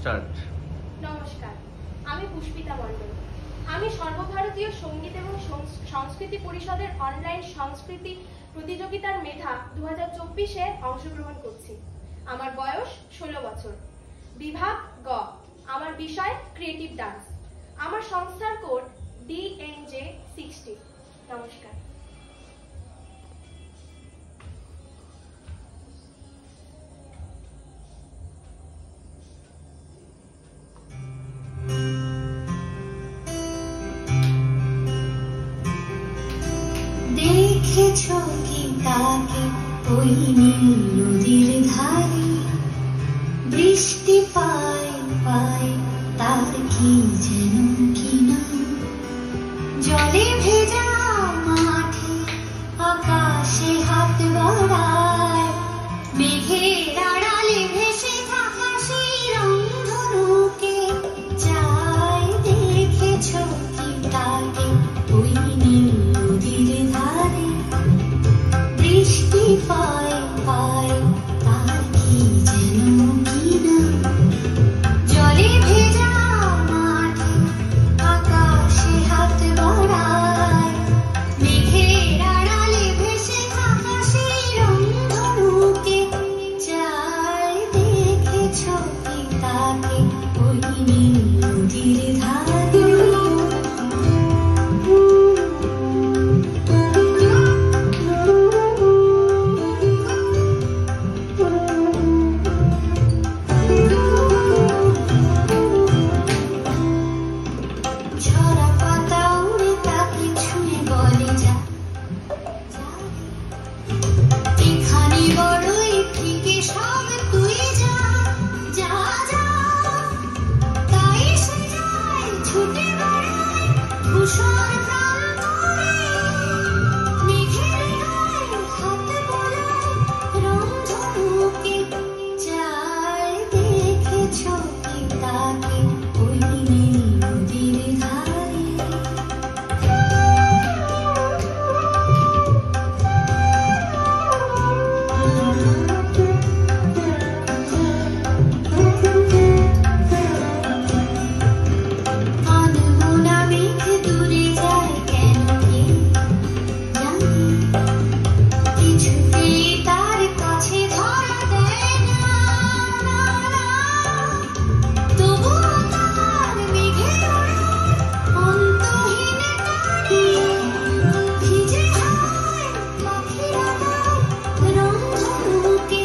Start. নমস্কার, আমি পুষ্পিতা মণ্ডল। আমি সর্বভারতীয় সঙ্গীত এবং সংস্কৃতি পরিষদের অনলাইন সংস্কৃতি প্রতিযোগিতার মেধা 2024-এ অংশগ্রহণ করছি। আমার বয়স 16 বছর। বিভাগ গ। আমার বিষয় ক্রিয়েটিভ ডান্স। আমার সংস্থার কোড DNJ60। নমস্কার। দেখেছো কি তাকে ওই নীল নদীর ধারে, বৃষ্টি পায় পায় তার কি যেন কিনা, জলে ভেজা মাঠে আকাশে হাত বাড়ায়, মেঘের আড়ালে ভেসে থাকা সেই রংধনুকে চায়। দেখেছো কি তাকে ওই নীল নদীর ধারে, বৃষ্টি পায় পায় তার কি যেন কিনা, জলে ভেজা মাঠে আকাশে হাত বাড়ায়, মেঘের আড়ালে ভেসে থাকা সেই রংধনুকে চায়। দেখেছো কি তাকে ওই নীল নদীর ধারে। ঝরা পাতা উড়ে তাকে ছুঁয়ে বলে যা, এখানে বড়ই ঠিকই সব তুই যা যা যা। তাই সে যায় ছুটে বেড়ায় ধূসর প্রান্তরে, মেঘের গায়ে হাত বোলায় রংধনুকে চায়। দেখেছো কি তাকে ওই নীল নদীর ধারে। আনমনা মেঘ দূরে যায় কেন কে জানে, কিছুতেই তার কাছে ধরা দেয় না, না, না। তবুও তার মেঘের ওড়ায় অন্তহীন টানে, ভিজে হাওয়ায় পাখিরা গায় রংধনুকে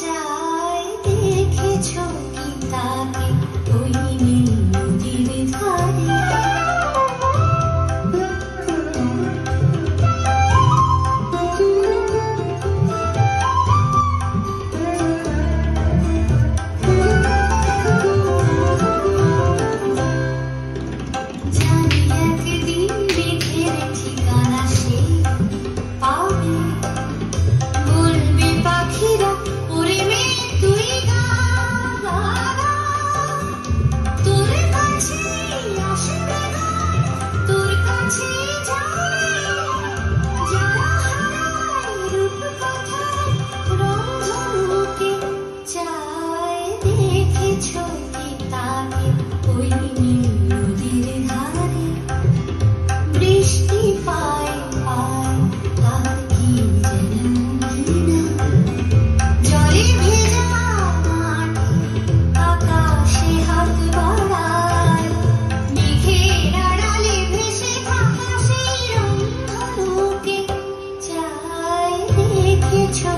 চায়। দেখেছো কি তাকে ওই নীল নদীর ধারে। জানি একদিন মেঘের ঠিকানা সে পাবে, বলবে পাখিরা ওরে মেঘ তুই গা গা গা। তোর কাছে আসবে গান, তোর কাছে যাবে, যারা হারায় রূপ কথায় রংধনুকে চায়। দেখেছো কি তাকে ওই নীল নদীর ধারে, বৃষ্টি পায় পায় তার কি যেন কিনা, জলে ভেজা মাঠে আকাশে হাত বাড়ায়, মেঘের আড়ালে ভেসে থাকা সেই রংধনুকে চায়। দেখেছো